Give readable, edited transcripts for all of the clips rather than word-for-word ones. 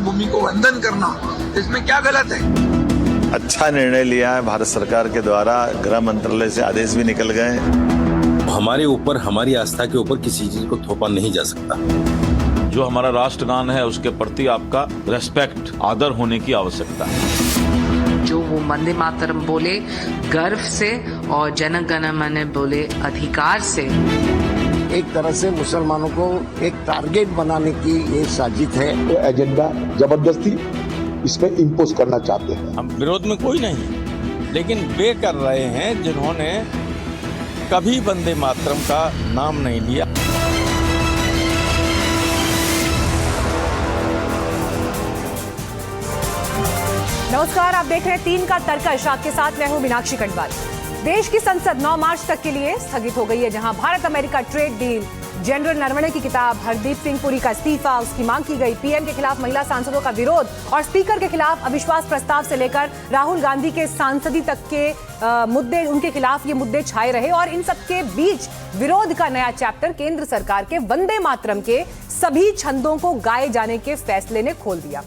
मातृभूमि को वंदन करना, इसमें क्या गलत है? अच्छा निर्णय लिया है भारत सरकार के द्वारा, गृह मंत्रालय से आदेश भी निकल गए। हमारे ऊपर, हमारी आस्था के ऊपर किसी चीज को थोपा नहीं जा सकता। जो हमारा राष्ट्रगान है उसके प्रति आपका रेस्पेक्ट, आदर होने की आवश्यकता है। जो वो वंदे मातरम बोले गर्व से और जन गण मन बोले अधिकार से। एक तरह से मुसलमानों को एक टारगेट बनाने की ये साजिश है। तो एजेंडा जबरदस्ती इसमें इम्पोज करना चाहते हैं। हम विरोध में कोई नहीं, लेकिन वे कर रहे हैं जिन्होंने कभी वंदे मातरम का नाम नहीं लिया। नमस्कार, आप देख रहे हैं 3 का तर्कश। आपके साथ मैं हूं मीनाक्षी खंडवाल। देश की संसद 9 मार्च तक के लिए स्थगित हो गई है, जहां Bharat America trade deal, general Naravane की किताब, हरदीप सिंह पुरी का इस्तीफा, उसकी मांग की गई, पीएम के खिलाफ महिला सांसदों का विरोध और स्पीकर के खिलाफ अविश्वास प्रस्ताव से लेकर राहुल गांधी के सांसदी तक के मुद्दे, उनके खिलाफ ये मुद्दे छाए रहे। और इन सबके बीच विरोध का नया चैप्टर केंद्र सरकार के वंदे मातरम के सभी छंदों को गाए जाने के फैसले ने खोल दिया।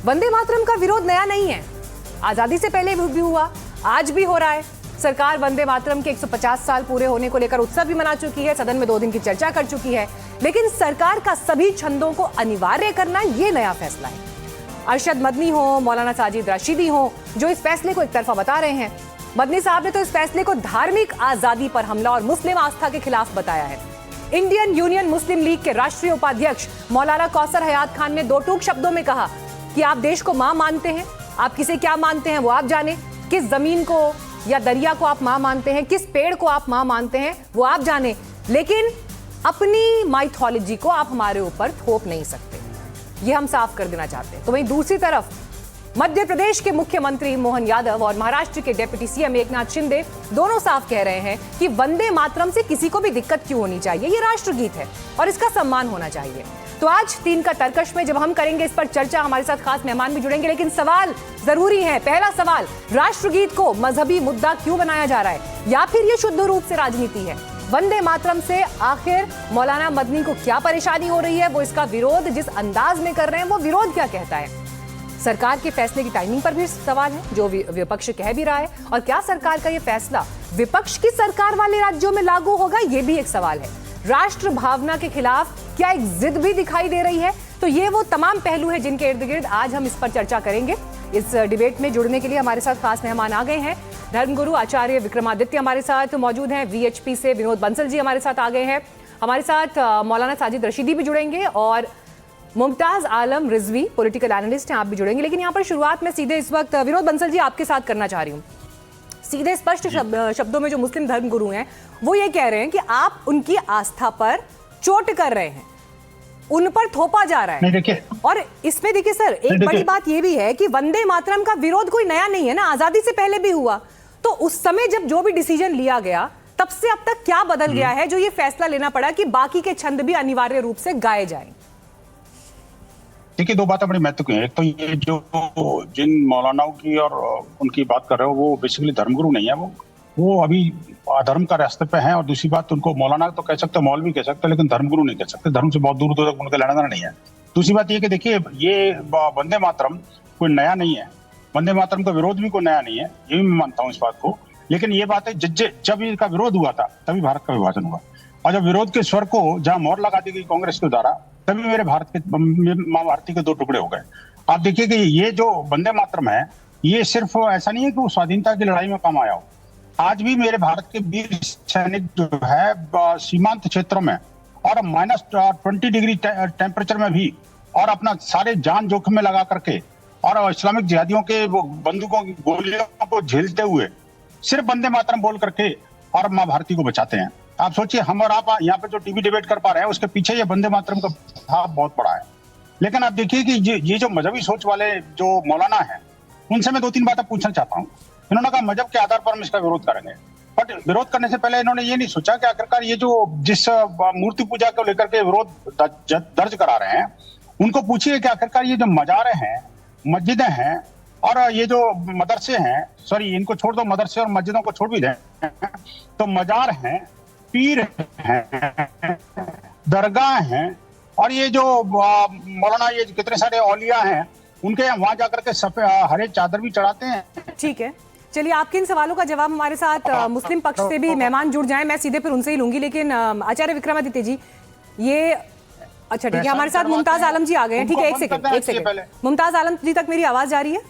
वंदे मातरम का विरोध नया नहीं है, आजादी से पहले भी हुआ, आज भी हो रहा है। सरकार वंदे मातरम के 150 साल पूरे होने को लेकर उत्सव भी मना चुकी है, सदन में 2 दिन की चर्चा कर चुकी है, लेकिन सरकार का सभी छंदों को अनिवार्य करना ये नया फैसला है। अरशद मदनी हो, मौलाना साजिद रशीदी हो, जो इस फैसले को एक तरफा बता रहे हैं। मदनी साहब ने तो इस फैसले को धार्मिक आजादी पर हमला और मुस्लिम आस्था के खिलाफ बताया है। इंडियन यूनियन मुस्लिम लीग के राष्ट्रीय उपाध्यक्ष मौलाना कौसर हयात खान ने 2 टूक शब्दों में कहा कि आप देश को मां मानते हैं, आप किसे क्या मानते हैं वो आप जाने, किस जमीन को या दरिया को आप मां मानते हैं, किस पेड़ को आप मां मानते हैं वो आप जाने, लेकिन अपनी माइथोलॉजी को आप हमारे ऊपर थोप नहीं सकते। ये हम साफ कर देना चाहते हैं। तो वहीं दूसरी तरफ मध्य प्रदेश के मुख्यमंत्री मोहन यादव और महाराष्ट्र के डिप्टी सीएम एकनाथ शिंदे दोनों साफ कह रहे हैं कि वंदे मातरम से किसी को भी दिक्कत क्यों होनी चाहिए, ये राष्ट्रगीत है और इसका सम्मान होना चाहिए। तो आज 3 का तर्कश में जब हम करेंगे इस पर चर्चा, हमारे साथ खास मेहमान भी जुड़ेंगे, लेकिन सवाल जरूरी है। पहला सवाल, राष्ट्रगीत को मजहबी मुद्दा क्यों बनाया जा रहा है, या फिर ये शुद्ध रूप से राजनीति है? वंदे मातरम से आखिर मौलाना मदनी को क्या परेशानी हो रही है, वो इसका विरोध जिस अंदाज में कर रहे हैं वो विरोध क्या कहता है? सरकार के फैसले की टाइमिंग पर भी सवाल है, जो विपक्ष कह भी रहा है, और क्या सरकार का ये फैसला विपक्ष की सरकार वाले राज्यों में लागू होगा, ये भी एक सवाल है। राष्ट्र भावना के खिलाफ क्या एक जिद भी दिखाई दे रही है? तो ये वो तमाम पहलू है जिनके इर्द गिर्द आज हम इस पर चर्चा करेंगे। इस डिबेट में जुड़ने के लिए हमारे साथ खास मेहमान आ गए हैं। धर्मगुरु आचार्य विक्रमादित्य हमारे साथ मौजूद हैं, वीएचपी से विनोद बंसल जी हमारे साथ आ गए हैं, हमारे साथ मौलाना साजिद रशीदी भी जुड़ेंगे और मुमताज आलम रिजवी पॉलिटिकल एनालिस्ट हैं, आप भी जुड़ेंगे। लेकिन यहाँ पर शुरुआत में सीधे इस वक्त विनोद बंसल जी आपके साथ करना चाह रही हूँ। सीधे स्पष्ट शब्दों में जो मुस्लिम धर्मगुरु हैं वो ये कह रहे हैं कि आप उनकी आस्था पर चोट कर रहे हैं, उन पर थोपा जा रहा है। और इसमें देखिए सर, एक बड़ी बात ये भी है कि वंदे मातरम का विरोध कोई नया नहीं है ना, आजादी से पहले भी हुआ। तो उस समय जब जो भी डिसीजन लिया गया, तब से अब तक क्या बदल गया है जो ये फैसला लेना पड़ा कि बाकी के छंद भी अनिवार्य रूप से गाए जाएं? देखिए, 2 बातें बड़ी महत्वपूर्ण है। एक तो ये जो जिन मौलानाओं की और उनकी बात कर रहे हो वो बेसिकली धर्मगुरु नहीं है, वो अभी अधर्म का रास्ते पे हैं। और दूसरी बात, उनको मौलाना तो कह सकते, मौलवी कह सकते, लेकिन धर्मगुरु नहीं कह सकते। धर्म से बहुत दूर दूर तक उनका लेना देना नहीं है। दूसरी बात ये कि देखिए, ये वंदे मातरम कोई नया नहीं है, वंदे मातरम का विरोध भी कोई नया नहीं है, ये भी मैं मानता हूँ इस बात को। लेकिन ये बात है, जब इसका विरोध हुआ था तभी भारत का विभाजन हुआ, और जब विरोध के स्वर को जहाँ मोहर लगा दी गई कांग्रेस के द्वारा, तभी मेरे माँ भारती के 2 टुकड़े हो गए। आप देखिए कि ये जो वंदे मातरम है, ये सिर्फ ऐसा नहीं है कि वो स्वाधीनता की लड़ाई में काम आया हो। आज भी मेरे भारत के वीर सैनिक जो है सीमांत क्षेत्रों में और -20 डिग्री टेम्परेचर में भी, और अपना सारे जान जोखिम में लगा करके और इस्लामिक जिहादियों के बंदूकों की गोलियों को झेलते हुए सिर्फ वंदे मातरम बोल करके और माँ भारती को बचाते हैं। आप सोचिए, हम और आप यहाँ पे जो टीवी डिबेट कर पा रहे हैं, उसके पीछे ये वंदे मातरम का भाव बहुत बड़ा है। लेकिन आप देखिए कि ये जो मजहबी सोच वाले जो मौलाना हैं, उनसे मैं 2-3 बातें पूछना चाहता हूँ। इन्होंने कहा मजहब के आधार पर हम इसका विरोध करेंगे, बट विरोध करने से पहले इन्होंने ये नहीं सोचा कि आखिरकार ये जो जिस मूर्ति पूजा को लेकर के विरोध दर्ज करा रहे हैं, उनको पूछिए कि आखिरकार ये जो मजारे हैं, मस्जिदें हैं और ये जो मदरसे हैं, सॉरी इनको छोड़ दो, मदरसे और मस्जिदों को छोड़ भी दें, तो मजार हैं, पीर हैं, दरगाह हैं और ये जो मौलाना ये कितने सारे औलिया हैं उनके वहां जाकर के हरे चादर भी चढ़ाते हैं। ठीक है, चलिए आपके इन सवालों का जवाब हमारे साथ मुस्लिम पक्ष से भी मेहमान जुड़ जाएं, मैं सीधे फिर उनसे ही लूंगी। लेकिन आचार्य विक्रमादित्य जी, ये अच्छा ठीक है, हमारे साथ मुमताज आलम जी आ गए हैं। ठीक है, एक सेकंड मुमताज आलम जी तक मेरी आवाज जा रही है?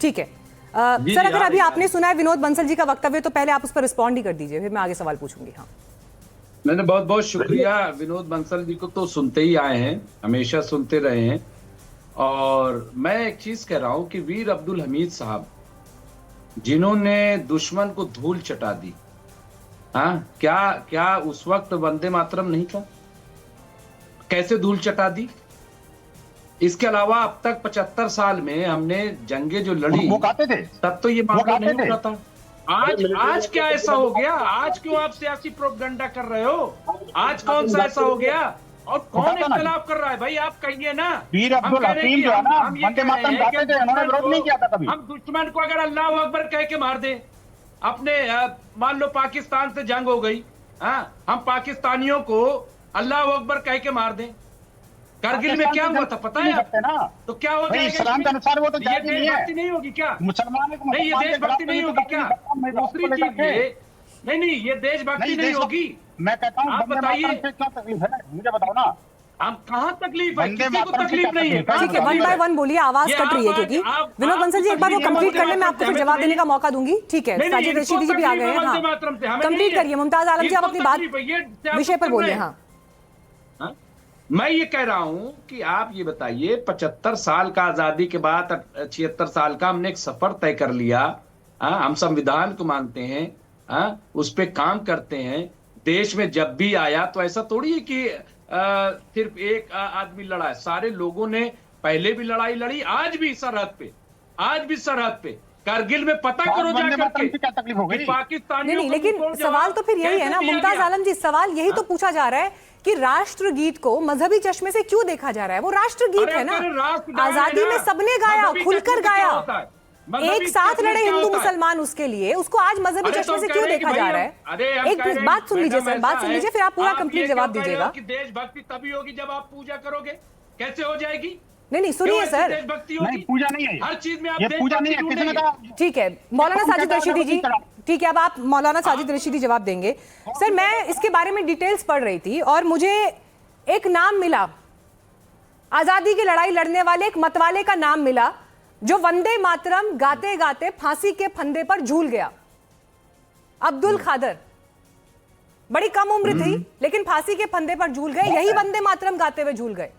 ठीक है सर, अगर अभी आपने सुना है विनोद बंसल जी का वक्तव्य तो पहले आप उस पर रिस्पॉन्ड ही कर दीजिए, फिर मैं आगे सवाल पूछूंगी। हाँ, मैंने बहुत बहुत शुक्रिया। विनोद बंसल जी को तो सुनते ही आए हैं, हमेशा सुनते रहे हैं। और मैं एक चीज कह रहा हूं कि वीर अब्दुल हमीद साहब जिन्होंने दुश्मन को धूल चटा दी, हाँ, क्या उस वक्त वंदे मातरम नहीं था? कैसे धूल चटा दी? इसके अलावा अब तक 75 साल में हमने जंगे जो लड़ी, वो गाते थे तब तो ये मामला नहीं उठा था। आज क्या ऐसा हो गया? आज क्यों आप सियासी प्रोपगंडा कर रहे हो? आज कौन सा ऐसा हो गया? और कौन इख्तिलाफ कर रहा है भाई? आप कहिए ना। वीर अब्दुल हकीम जो है ना, वंदे मातरम गाते थे, उन्होंने विरोध नहीं किया था कभी। हम दुश्मन को अगर अल्लाह अकबर कह के मार दे, अपने मान लो पाकिस्तान से जंग हो गई, हम पाकिस्तानियों को अल्लाह अकबर कह के मार दें। कारगिल में क्या हुआ था पता है ना? तो क्या हो जाएगा? इस्लाम के अनुसार वो तो ये देशभक्ति नहीं होगी क्या? मुसलमान नहीं, ये देशभक्ति नहीं होगी क्या? दूसरी चीज ये नहीं, ये देशभक्ति नहीं होगी। मैं कहता हूँ, आप बताइए, क्या तकलीफ है मुझे बताओ ना। हम कहाँ तकलीफ है? किसी को तकलीफ नहीं है। ठीक है, वन बाय वन बोलिए, आवाज कट रही है क्योंकि विनोद बंसल जी एक बार वो कंप्लीट कर ले, मैं आपको फिर जवाब देने का मौका दूंगी। ठीक है, साजिद रशीदी जी भी आ गए हैं। हाँ, कंप्लीट करिए मुमताज आलम जी, आप अपनी बात विषय पर बोलिए। हाँ, मैं ये कह रहा हूं कि आप ये बताइए, 75 साल का आजादी के बाद 76 साल का हमने एक सफर तय कर लिया। हम संविधान को मानते हैं, उस पे काम करते हैं। देश में जब भी आया तो ऐसा थोड़ी है कि सिर्फ एक आदमी लड़ा है, सारे लोगों ने पहले भी लड़ाई लड़ी, आज भी सरहद पे कारगिल में पता करो जाकर के, क्या तकलीफ हो गई पाकिस्तानियों नहीं, लेकिन सवाल तो फिर यही है ना मुमताज आलम जी, सवाल यही तो पूछा जा रहा है कि राष्ट्रगीत को मजहबी चश्मे से क्यों देखा जा रहा है? वो राष्ट्रगीत है ना, आजादी में सबने गाया, खुलकर गाया, एक साथ लड़े हिंदू मुसलमान उसके लिए, उसको आज मजहबी चश्मे से क्यों देखा जा रहा है? एक बात सुन लीजिए सर, बात सुन लीजिए, फिर आप पूरा कंप्लीट जवाब दीजिएगा। देशभक्ति तभी होगी जब आप पूजा करोगे, कैसे हो जाएगी? नहीं सुनिए सर, नहीं पूजा नहीं है, हर चीज में आप पूजा नहीं है, किसी ने कहा। ठीक है, मौलाना साजिद रशीदी जी, ठीक है, अब आप मौलाना साजिद रशीदी जवाब देंगे। सर, मैं इसके बारे में डिटेल्स पढ़ रही थी और मुझे एक नाम मिला, आजादी की लड़ाई लड़ने वाले एक मतवाले का नाम मिला जो वंदे मातरम गाते गाते फांसी के फंदे पर झूल गया। अब्दुल खादर, बड़ी कम उम्र थी लेकिन फांसी के फंदे पर झूल गए, यही वंदे मातरम गाते हुए झूल गए।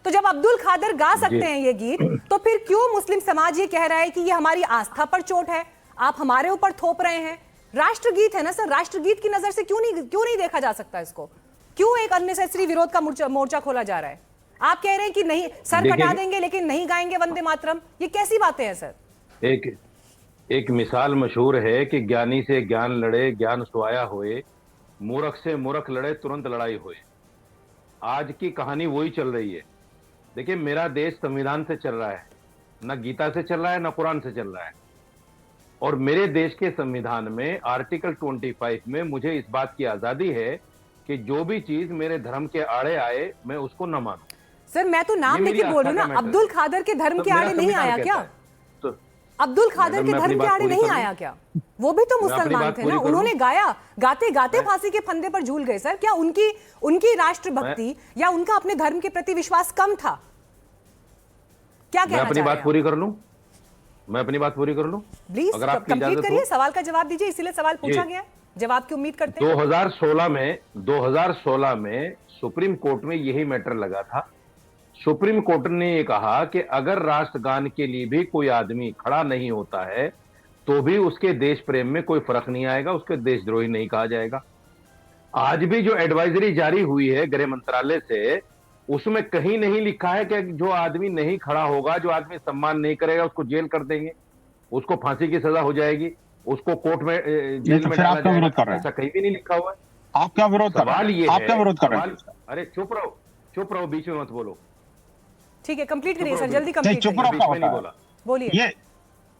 तो जब अब्दुल खादर गा सकते हैं ये गीत, तो फिर क्यों मुस्लिम समाज ये कह रहा है कि ये हमारी आस्था पर चोट है, आप हमारे ऊपर थोप रहे हैं? राष्ट्रगीत है ना सर, राष्ट्रगीत की नजर से क्यों नहीं देखा जा सकता इसको? क्यों एक अननेसेसरी विरोध का मोर्चा खोला जा रहा है? आप कह रहे हैं कि नहीं, सर कटा देंगे लेकिन नहीं गाएंगे वंदे मातरम, ये कैसी बातें हैं सर? एक मिसाल मशहूर है कि ज्ञानी से ज्ञान लड़े, ज्ञान सुहाया होए, मूर्ख से मूर्ख लड़े, तुरंत लड़ाई होए। आज की कहानी वही चल रही है। देखिए, मेरा देश संविधान से चल रहा है, न गीता से चल रहा है, न कुरान से चल रहा है। और मेरे देश के संविधान में आर्टिकल 25 में मुझे इस बात की आजादी है कि जो भी चीज मेरे धर्म के आड़े आए मैं उसको न मानूं। सर, मैं तो नाम लेके बोल रही हूँ ना, अब्दुल खादर के धर्म के आड़े नहीं आया क्या? अब्दुल खादर के धर्म के आड़े नहीं आया क्या? वो भी तो मुसलमान थे ना, उन्होंने गाया, गाते गाते फांसी के फंदे पर झूल गए। सर, क्या उनकी राष्ट्रभक्ति या उनका अपने धर्म के प्रति विश्वास कम था? क्या कहना चाह रहे हैं? मैं अपनी बात पूरी कर लूं प्लीज, कंप्लीट करिए, सवाल का जवाब दीजिए, इसीलिए सवाल पूछा गया है, जवाब की उम्मीद करते हैं। 2016 में सुप्रीम कोर्ट में यही मैटर लगा था। सुप्रीम कोर्ट ने ये कहा कि अगर राष्ट्रगान के लिए भी कोई आदमी खड़ा नहीं होता है तो भी उसके देश प्रेम में कोई फर्क नहीं आएगा, उसके देशद्रोही नहीं कहा जाएगा। आज भी जो एडवाइजरी जारी हुई है गृह मंत्रालय से, उसमें कहीं नहीं लिखा है कि जो आदमी नहीं खड़ा होगा, जो आदमी सम्मान नहीं करेगा, उसको जेल कर देंगे, उसको फांसी की सजा हो जाएगी, उसको कोर्ट में जेल में डाला जाएगा। ऐसा कहीं भी नहीं लिखा हुआ है। आप क्या विरोध कर रहे हैं? आप क्या विरोध कर रहे हैं? अरे चुप रहो, बीच में मत बोलो। ठीक है, कंप्लीट करिए सर, जल्दी कंप्लीट चुप रहो, बोलिए।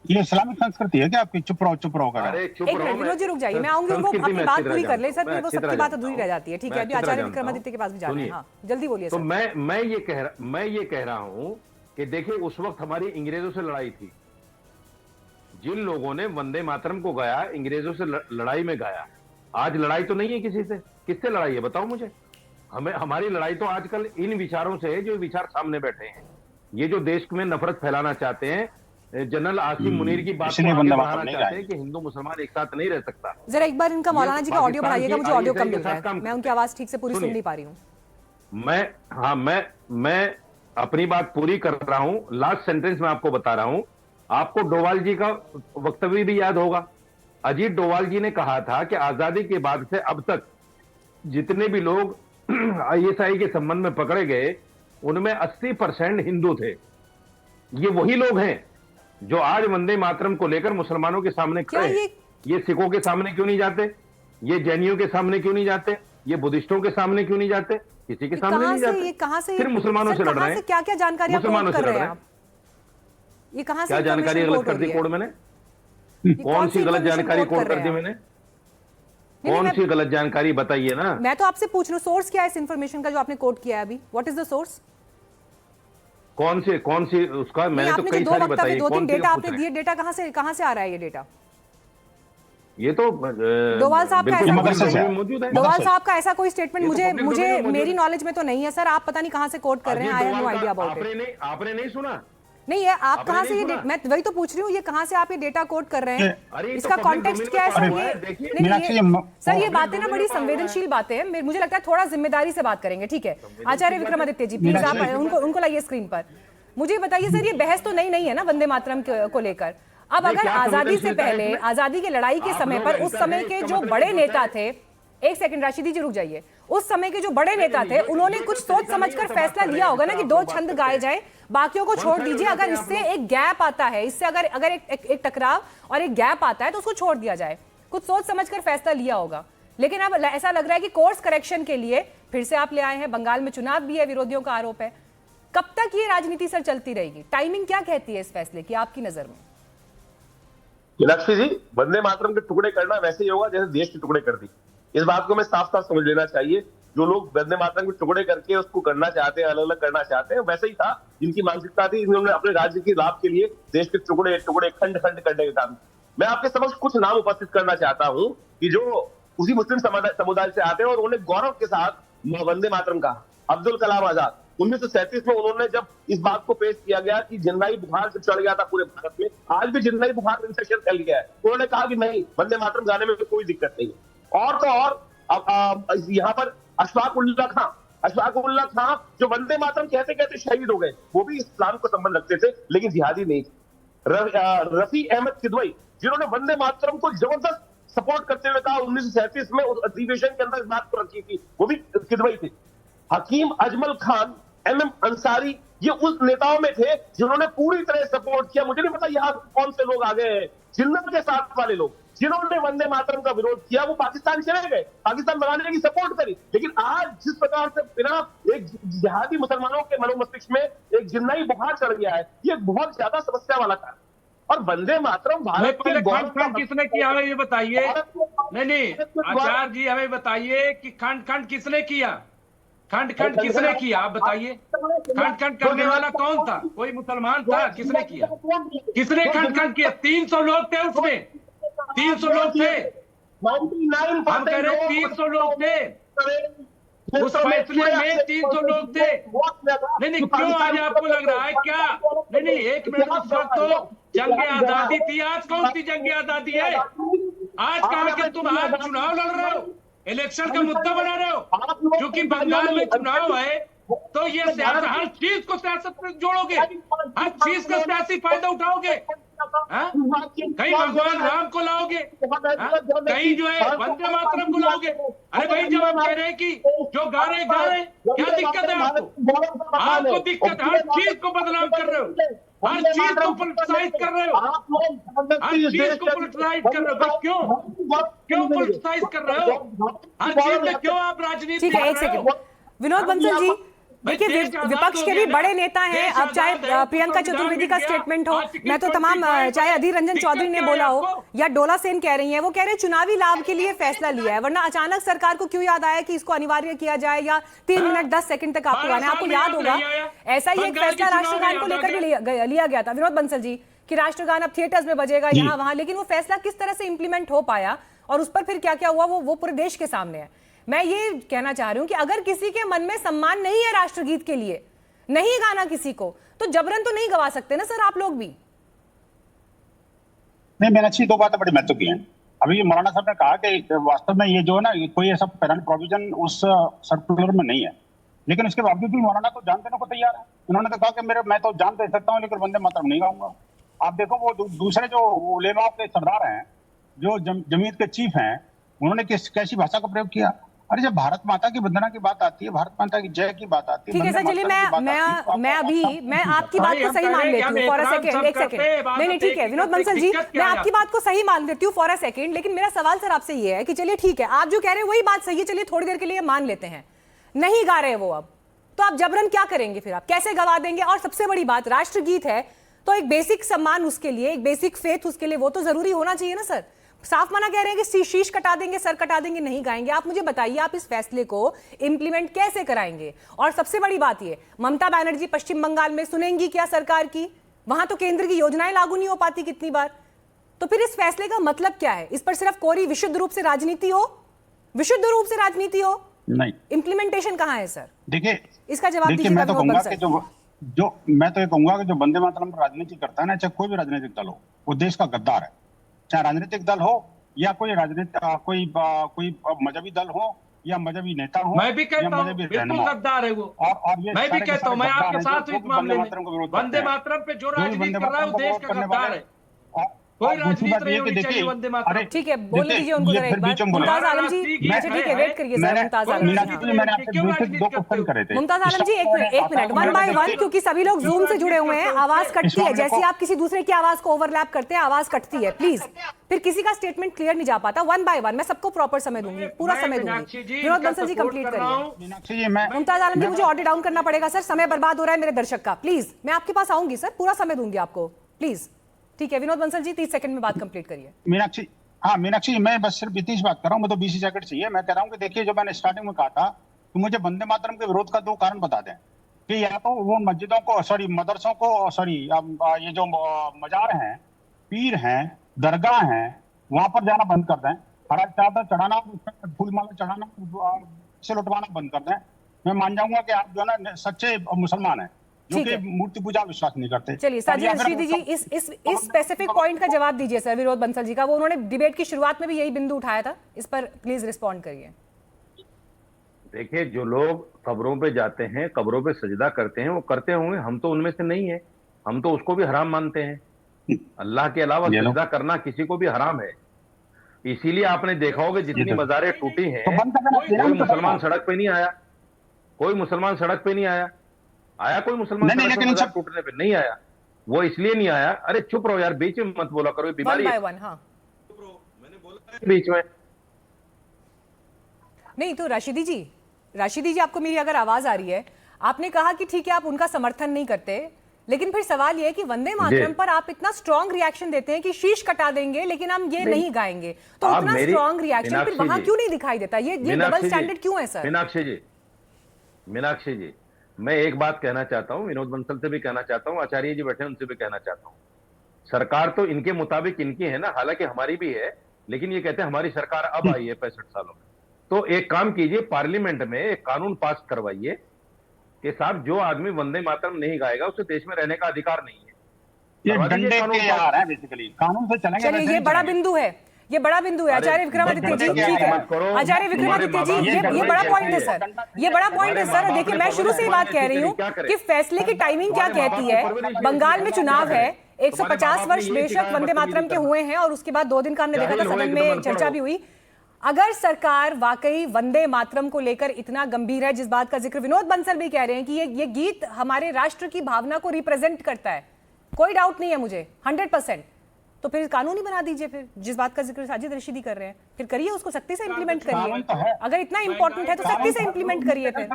ये इस्लामिक संस्कृति है क्या आपकी? चुप रहो का? अरे चुप एक रहो, मिनट विनोद जी रुक जाइए, मैं आऊंगी, उनको संस्कृति अपनी में बात अच्छी पूरी तरह कर ले सर, जानता फिर हूं, वो मैं सबकी अच्छी बात तरह अधूरी रह जाती है। ठीक है, मैं अभी अच्छी तरह आचार्य जानता विक्रमादित्य के पास भी जाना है। सुनिए। हाँ जल्दी बोलिए तो सर। मैं ये कह रहा हूं कि देखिए उस वक्त हमारी अंग्रेजों से लड़ाई थी। जिन लोगों ने वंदे मातरम को गाया, अंग्रेजों से लड़ाई में गाया। आज लड़ाई तो नहीं है किसी से। किससे लड़ाई है बताओ मुझे? हमारी लड़ाई तो आजकल इन विचारों से है जो विचार सामने बैठे हैं। ये जो देश में नफरत फैलाना चाहते हैं, जनरल आसिम मुनीर की बात को आगे बढ़ाना चाहते हैं कि हिंदू मुसलमान एक साथ नहीं रह सकता। जरा एक बार इनका मौलाना जी का ऑडियो बढ़ाइएगा, मुझे ऑडियो कम मिल रहा है, काम मैं उनकी आवाज ठीक से पूरी सुन नहीं पा रही हूँ। मैं अपनी बात पूरी कर रहा हूं। लास्ट सेंटेंस में आपको बता रहा हूं। आपको डोवाल जी का वक्तव्य भी याद होगा। अजीत डोवाल जी ने कहा था कि आजादी के बाद से अब तक जितने भी लोग आईएसआई के संबंध में पकड़े गए उनमें 80% हिंदू थे। ये वही लोग हैं जो आज वंदे मातरम को लेकर मुसलमानों के सामने खड़े हैं। ये सिखों के सामने क्यों नहीं जाते? ये जैनियों के सामने क्यों नहीं जाते? ये बुद्धिस्टों के सामने क्यों नहीं जाते? किसी के सामने नहीं जाते। ये कहां से फिर मुसलमानों से लड़ रहे हैं। क्या क्या जानकारी मुसलमानों से लड़ रहे हैं। ये कहां से क्या जानकारी गलत कर दी कोड मैंने? कौन सी गलत जानकारी कोड कर दी मैंने? कौन सी गलत जानकारी बताइए ना। मैं तो आपसे पूछ रहा हूँ सोर्स क्या है इस इंफॉर्मेशन का जो आपने कोट किया है अभी? What is the source? कौन सी उसका? मैंने तो कई सारी बताई। दो तीन डेटा आपने दिए, डेटा कहां से आ रहा है ये डेटा? ये तो डोवाल साहब का ऐसा मौजूद है। डोवाल साहब का ऐसा कोई स्टेटमेंट मुझे मेरी नॉलेज में तो नहीं है सर। आप पता नहीं कहां से कोट कर रहे हैं। I have no idea about it. आपने नहीं सुना? नहीं है, आप कहां से ये मैं वही तो पूछ रही हूँ, ये कहां से आप ये डेटा कोट कर रहे हैं? इसका कॉन्टेक्स्ट क्या है सर? सर ये बातें ना बड़ी संवेदनशील बातें हैं। मुझे लगता है थोड़ा जिम्मेदारी से बात करेंगे। ठीक है आचार्य विक्रमादित्य जी प्लीज आप उनको लाइए स्क्रीन पर। मुझे बताइए सर, ये बहस तो नहीं है ना वंदे मातरम को लेकर? अब अगर आजादी से पहले, आजादी की लड़ाई के समय पर उस समय के जो बड़े नेता थे, एक सेकंड राशिदी जी रुक जाइए, उस समय के जो बड़े नेता थे उन्होंने कुछ सोच समझकर फैसला लिया होगा ना कि 2 छंद गाए जाए, बाकियों को छोड़ दीजिए। अगर इससे एक गैप आता है, इससे अगर एक टकराव और एक गैप आता है तो उसको छोड़ दिया जाए। कुछ सोच समझकर फैसला लिया होगा। लेकिन अब ऐसा लग रहा है कि कोर्स करेक्शन के लिए फिर से आप ले आए हैं। बंगाल में चुनाव भी है, विरोधियों का आरोप है। कब तक ये राजनीति सर चलती रहेगी? टाइमिंग क्या कहती है इस फैसले की आपकी नजर में? मीनाक्षी जी, वंदे मातरम के टुकड़े करना वैसे ही होगा जैसे देश के टुकड़े कर दी। इस बात को मैं साफ साफ समझ लेना चाहिए। जो लोग वंदे मातरम के टुकड़े करके उसको करना चाहते हैं, अलग अलग करना चाहते हैं, वैसे ही था जिनकी मानसिकता थी। इन्होंने अपने राज्य के लाभ के लिए देश के टुकड़े खंड करने का काम। मैं आपके समक्ष कुछ नाम उपस्थित करना चाहता हूं कि जो उसी मुस्लिम समुदाय से आते हैं और उन्होंने गौरव के साथ वंदे मातरम कहा। अब्दुल कलाम आजाद 1937 में उन्होंने जब इस बात को पेश किया गया कि जिन्नाई बुखार से चढ़ गया था पूरे भारत में, आज भी जिन्नाई बुखार इन्फेक्शन फैल गया है, उन्होंने कहा कि नहीं, वंदे मातरम गाने में कोई दिक्कत नहीं है। और तो और यहाँ पर अशफाक उल्लाह खां जो वंदे मातरम कहते कहते शहीद हो गए, वो भी इस्लाम को संबंध रखते थे लेकिन जिहादी नहीं थे। रफी अहमद किदवई जिन्होंने वंदे मातरम को जबरदस्त सपोर्ट करते हुए कहा 1937 में उस अधिवेशन के अंदर इस बात को रखी थी, वो भी किदवई थे। हकीम अजमल खान, MM अंसारी, ये उस नेताओं में थे जिन्होंने पूरी तरह सपोर्ट किया। मुझे नहीं पता यहाँ कौन से लोग आ गए हैं, जिन्नत के साथ वाले लोग जिन्होंने वंदे मातरम का विरोध किया, वो पाकिस्तान चले गए, पाकिस्तान बनाने की सपोर्ट करी। लेकिन आज जिस प्रकार से बिना एक जिहादी मुसलमानों के मनोमस्तिष्क में एक जिन्नाई बुखार चढ़ गया है, ये बहुत ज्यादा समस्या वाला कार्य। और वंदे मातरम भारत के खंड किसने किया हमें ये बताइए। नहीं आचार्य जी हमें बताइए कि खंड किसने किया? खंड किसने किया आप बताइए। खंड करने वाला कौन था? कोई मुसलमान था? किसने किया? किसने खंड किया? 300 लोग थे उसमें, 300 लोग थे। हम कह रहे 300 लोग थे उस फैसले में, 300 लोग थे। नहीं क्यों आज आपको लग रहा है क्या? नहीं 1 मिनट, उस वक्त तो जंग आजादी थी। आज कौन सी जंग आजादी है? आज कहा कि तुम आज चुनाव लड़ रहे हो, इलेक्शन का मुद्दा बना रहे हो। क्योंकि बंगाल में चुनाव है तो ये सियासत, हर चीज को सियासत में जोड़ोगे, हर चीज का सियासी फायदा उठाओगे। कहीं भगवान राम को लाओगे, कहीं जो है वंदे मातरम को लाओगे। अरे भाई जब आप कह रहे हैं कि जो गा रहे क्या दिक्कत है आपको? आपको दिक्कत, हर चीज को बदनाम कर रहे हो, हर चीज को पॉलिटिसाइज कर रहे हो, हर चीज को पॉलिटिसाइज कर रहे हो। भाई क्यों पॉलिटिसाइज कर रहे हो? हर चीज में क्यों आप राजनीति? ठीक है, एक सेकंड विनोद बंसल जी, देखिए विपक्ष के भी बड़े नेता हैं, अब चाहे प्रियंका चतुर्वेदी का स्टेटमेंट हो, मैं तो तमाम चाहे अधीर रंजन चौधरी ने बोला हो या डोला सेन कह रही हैं, वो कह रहे हैं चुनावी लाभ के लिए फैसला लिया है, वरना अचानक सरकार को क्यों याद आया कि इसको अनिवार्य किया जाए या 3 मिनट 10 सेकंड तक आपको गाना है। आपको याद होगा ऐसा ही एक फैसला राष्ट्रगान को लेकर भी लिया गया था विनोद बंसल जी कि राष्ट्रगान अब थिएटर्स में बजेगा यहाँ वहां, लेकिन वो फैसला किस तरह से इंप्लीमेंट हो पाया और उस पर फिर क्या क्या हुआ वो पूरे देश के सामने है। मैं ये कहना चाह रही हूं कि अगर किसी के मन में सम्मान नहीं है राष्ट्रगीत के लिए, नहीं गाना किसी को, तो जबरन तो नहीं गवा सकते ना सर आप लोग भी। नहीं, मीनाक्षी, 2 बातें बड़ी महत्व की हैं। अभी मौलाना साहब ने कहा कि वास्तव में ये जो है ना, कोई ऐसा पेरेंट प्रोविजन उस सर्कुलर में नहीं है, लेकिन उसके बावजूद भी मौलाना तो जान देने को तैयार है। उन्होंने तो कहा कि मैं तो जान दे सकता हूँ लेकिन वंदे मातरम नहीं गाऊंगा। आप देखो वो दूसरे जो उलेमा के सरदार हैं, जो जमीयत के चीफ हैं, उन्होंने कैसी भाषा का प्रयोग किया। अरे जब भारत माता की वंदना की बात आती है, भारत माता की जय की बात आती है, ठीक है सर, चलिए मैं आपकी बात को सही मान लेती हूँ फॉर अ सेकंड, एक सेकंड, नहीं ठीक है विनोद बंसल जी, मैं आपकी बात को सही मान लेती हूँ फॉर अ सेकंड, लेकिन मेरा सवाल सर आपसे ये है कि चलिए ठीक है, आप जो कह रहे हैं वही बात सही है, चलिए थोड़ी देर के लिए मान लेते हैं, नहीं गा रहे वो अब, तो आप जबरन क्या करेंगे फिर, आप कैसे गवा देंगे? और सबसे बड़ी बात, राष्ट्रगीत है तो एक बेसिक सम्मान उसके लिए, एक बेसिक फेथ उसके लिए वो तो जरूरी होना चाहिए ना सर। साफ मना कह रहे हैं कि शीश कटा देंगे, सर कटा देंगे, नहीं गाएंगे। आप मुझे बताइए आप इस फैसले को इंप्लीमेंट कैसे कराएंगे? और सबसे बड़ी बात ये, ममता बनर्जी पश्चिम बंगाल में सुनेंगी क्या सरकार की? वहां तो केंद्र की योजनाएं लागू नहीं हो पाती कितनी बार। तो फिर इस फैसले का मतलब क्या है? इस पर सिर्फ कोरी विशुद्ध रूप से राजनीति हो, विशुद्ध रूप से राजनीति हो, नहीं, इंप्लीमेंटेशन कहां है सर? देखिए इसका जवाब दीजिए। मैं तो कहूंगा कि मैं तो ये कहूंगा कि जो वंदे मातरम पर राजनीति करता है ना, चाहे कोई भी राजनीतिक दल हो, वो देश का गद्दार है। चाहे राजनीतिक दल हो या कोई कोई मजहबी दल हो या मजहबी नेता हो, मैं भी कहता हूँ बिल्कुल गद्दार है वो, और मैं भी कहता हूँ, मैं आपके साथ हूँ इस मामले में। वंदे मातरम पे जो राजनीति कर रहा है वो देश का गद्दार है। कोई राजनीति नहीं होनी चाहिए वंदे मातरम। ठीक है, बोलने दीजिए उनको जरा एक बार। मुमताज आलम जी, अच्छा ठीक है, वेट करिए सर। मुमताज आलम जी, मुमताज आलम जी एक मिनट, वन बाय वन, क्योंकि सभी लोग जूम से जुड़े हुए हैं, आवाज कटती है, जैसे आप किसी दूसरे की आवाज को ओवरलैप करते हैं आवाज कटती है, प्लीज फिर किसी का स्टेटमेंट क्लियर नहीं जा पाता। वन बाय वन मैं सबको प्रॉपर समय दूंगी, पूरा समय दूंगी। विनोद बंसल जी कंप्लीट करिए। मुमताज आलम जी, मुझे ऑर्डर डाउन करना पड़ेगा सर, समय बर्बाद हो रहा है मेरे दर्शक का, प्लीज मैं आपके पास आऊंगी सर, पूरा समय दूंगी आपको, प्लीज। ठीक है विनोद बंसल जी, 30 सेकंड में बात कंप्लीट करिए। मीनाक्षी, मैं बस सिर्फ इतनी बात कर रहा हूँ, मैं तो 20 सेकंड चाहिए। मैं कह रहा हूँ कि देखिए, जो मैंने स्टार्टिंग में कहा था कि मुझे वंदे मातरम के विरोध का 2 कारण बता दें कि या तो वो मस्जिदों को, मदरसों को, ये जो मजार हैं, पीर हैं, दरगाह हैं, वहां पर जाना बंद कर दें, हरा चादर चढ़ाना, फूल माला चढ़ाना, से लुटवाना बंद कर दें। मैं मान जाऊंगा कि आप जो है ना सच्चे मुसलमान हैं, जो कि मूर्ति पूजा विश्वास नहीं करते। चलिए साजिद रशीदी जी, इस स्पेसिफिक पॉइंट का जवाब दीजिए सर विनोद बंसल जी का, वो उन्होंने डिबेट की शुरुआत में भी यही बिंदु उठाया था, इस पर प्लीज रिस्पॉन्ड करिए। देखिए, जो लोग कब्रों पे जाते हैं, कब्रों पे सजदा करते हैं, वो करते होंगे, हम तो उनमें से नहीं है, हम तो उसको भी हराम मानते हैं। अल्लाह के अलावा सजदा करना किसी को भी हराम है। इसीलिए आपने देखा होगा जितनी मज़ारें टूटी हैं, कोई मुसलमान सड़क पे नहीं आया, कोई मुसलमान सड़क पे नहीं आया, आया कोई मुसलमान मजार टूटने पे? नहीं आया। वो इसलिए नहीं आया, अरे चुप रहो यार, बीच में मत बोला करो, बीमारी है। मैंने बोला बीच में नहीं। तो राशिदी जी आपको मेरी अगर आवाज आ रही है, आपने कहा कि ठीक है आप उनका समर्थन नहीं करते, लेकिन फिर सवाल ये है कि वंदे मातरम पर आप इतना स्ट्रॉन्ग रिएक्शन देते हैं कि शीश कटा देंगे लेकिन हम ये नहीं गाएंगे, तो इतना स्ट्रॉन्ग रिएक्शन फिर वहां क्यों नहीं दिखाई देता? ये डबल स्टैंडर्ड क्यों है सर? मीनाक्षी जी, मैं एक बात कहना चाहता हूं, विनोद बंसल से भी कहना चाहता हूं, आचार्य जी बैठे उनसे भी कहना चाहता हूं, सरकार तो इनके मुताबिक इनकी है ना, हालांकि हमारी भी है, लेकिन ये कहते हैं हमारी सरकार अब आई है 65 सालों में। तो एक काम कीजिए, पार्लियामेंट में एक कानून पास करवाइए कि साहब जो आदमी वंदे मातरम नहीं गाएगा उसे देश में रहने का अधिकार नहीं है। ये डंडे के यार है बेसिकली, कानून से चलेंगे। चलिए, ये बड़ा बिंदु है, ये बड़ा बिंदु है आचार्य विक्रमादित्य जी। ठीक है आचार्य विक्रमादित्य जी, ये बड़ा पॉइंट है सर, ये बड़ा पॉइंट है सर। देखिए, मैं शुरू से ही बात कह रही हूँ कि फैसले की टाइमिंग क्या कहती है। बंगाल में चुनाव है, 150 वर्ष बेशक वंदे मातरम के हुए हैं, और उसके बाद 2 दिन का हमने देखा था सदन में चर्चा भी हुई। अगर सरकार वाकई वंदे मातरम को लेकर इतना गंभीर है, जिस बात का जिक्र विनोद बंसल भी कह रहे हैं कि ये गीत हमारे राष्ट्र की भावना को रिप्रेजेंट करता है, कोई डाउट नहीं है मुझे 100%, तो फिर कानून ही बना दीजिए। फिर जिस बात का जिक्र साजिद रशीदी कर रहे हैं, फिर करिए, उसको सख्ती से इंप्लीमेंट करिए। अगर इतना इंपॉर्टेंट है तो सख्ती से इंप्लीमेंट करिए। फिर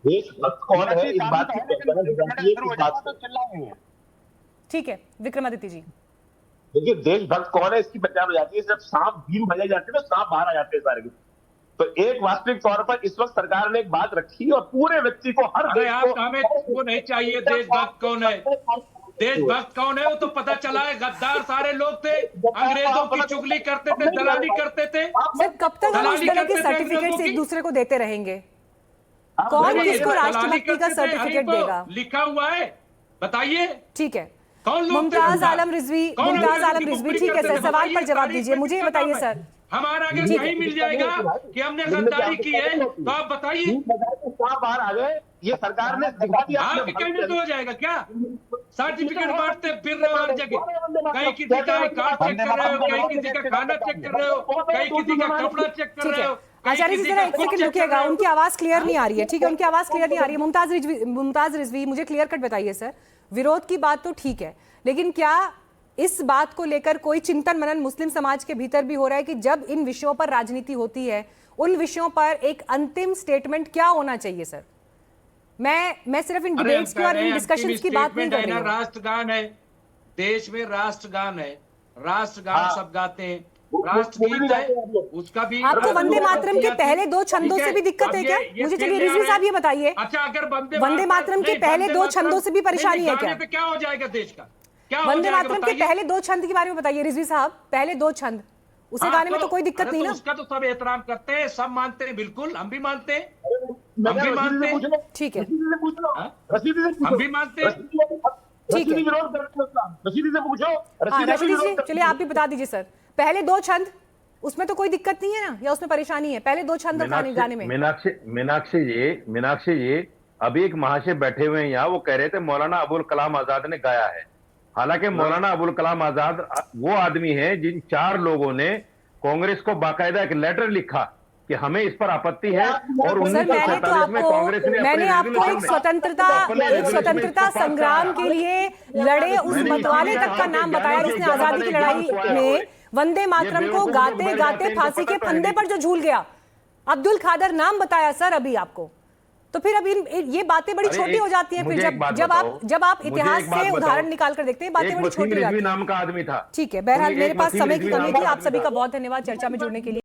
देशभक्त कौन है इस बात की पहचान हो जाती है इस बात से। ठीक है विक्रमादित्य जी, देखिए देशभक्त कौन है इसकी पहचान हो जाती है जब सांप बीन बजाई जाते हैं तो सांप बाहर आ जाते हैं सारे। तो एक वास्तविक तौर पर इस वक्त सरकार ने एक बात रखी और पूरे व्यक्ति को हर हमें वो नहीं चाहिए देशभक्त कौन है। देशभक्त कौन है वो तो पता चला है, गद्दार सारे लोग थे, अंग्रेजों की चुगली करते थे, दलाली करते थे। सर कब तक हम इस तरह के सर्टिफिकेट्स एक दूसरे को देते रहेंगे? कौन किसको राष्ट्रभक्ति का सर्टिफिकेट देगा? लिखा हुआ है, बताइए। ठीक है, कौन लोग? मुमताज आलम रिजवी, ठीक है सर, सवाल पर जवाब दीजिए, मुझे ये बताइए सर। हमारा अगर नहीं मिल जाएगा कि हमने गद्दारी की है तो आप बताइए। बाहर आ गए, ये सरकार ने दिखा दिया। आपके कहने तो हो जाएगा क्या? सर्टिफिकेट बांटते फिर रहे हो हर जगह, कहीं किसी का कार्ड चेक कर रहे हो, कहीं किसी का खाना चेक कर रहे हो, कहीं किसी का कपड़ा चेक कर रहे हो। आचार्य जी जरा एक सेकंड रुकिएगा, उनकी आवाज क्लियर नहीं आ रही है। ठीक है, उनकी आवाज क्लियर नहीं आ रही है। मुमताज रिजवी, मुझे क्लियर कट बताइए सर, विरोध की बात तो ठीक है, लेकिन क्या इस बात को लेकर कोई चिंतन मनन मुस्लिम समाज के भीतर भी हो रहा है कि जब इन विषयों पर राजनीति होती है, उन विषयों पर एक अंतिम स्टेटमेंट क्या होना चाहिए सर? मैं सिर्फ इन डिबेट्स की और इन डिस्कशंस की बात नहीं कर रही हूं। राष्ट्रगान है, देश में राष्ट्रगान है, राष्ट्रगान सब गाते हैं, राष्ट्रगीत है, उसका भी। आपको वंदे मातरम के पहले दो छंदों से भी दिक्कत है क्या? मुझे चलिए रिजवी साहब ये बताइए। अच्छा, अगर वंदे मातरम के पहले दो छंदों से भी परेशानी है क्या? क्या हो जाएगा देश का? क्या वंदे मातरम के पहले दो छंद के बारे में बताइए रिजवी साहब, पहले दो छंद उसे गाने में तो कोई दिक्कत नहीं ना? उसका तो सब एहतराम करते हैं, सब मानते हैं, बिल्कुल हम भी मानते हैं, हम भी मानते हैं। ठीक है, हम भी मानते हैं। ठीक है, रशीदी जी चलिए आप भी बता दीजिए सर, पहले दो छंद उसमें तो कोई दिक्कत नहीं है ना, या उसमें परेशानी है? पहले दो छंद गाने में। मीनाक्षी जी अभी एक महाशय बैठे हुए हैं यहाँ, वो कह रहे थे मौलाना अबुल कलाम आजाद ने गाया है। हालांकि मौलाना अबुल कलाम आजाद वो आदमी है जिन 4 लोगों ने कांग्रेस को बाकायदा एक लेटर लिखा कि हमें इस पर आपत्ति है, और 1947 में कांग्रेस ने मैंने आपको एक स्वतंत्रता संग्राम के लिए लड़े उस मतवाले तक का नाम बताया जिसने आजादी की लड़ाई में वंदे मातरम को गाते गाते फांसी के फंदे पर जो झूल गया, अब्दुल खादर नाम बताया सर अभी आपको। तो फिर अब ये बातें बड़ी छोटी हो जाती हैं फिर जब आप इतिहास से उदाहरण निकाल कर देखते हैं, बातें बड़ी छोटी हो जाती हैं। नाम का आदमी था। ठीक है, बहरहाल मेरे पास समय की कमी थी। आप सभी का बहुत धन्यवाद चर्चा में जुड़ने के लिए।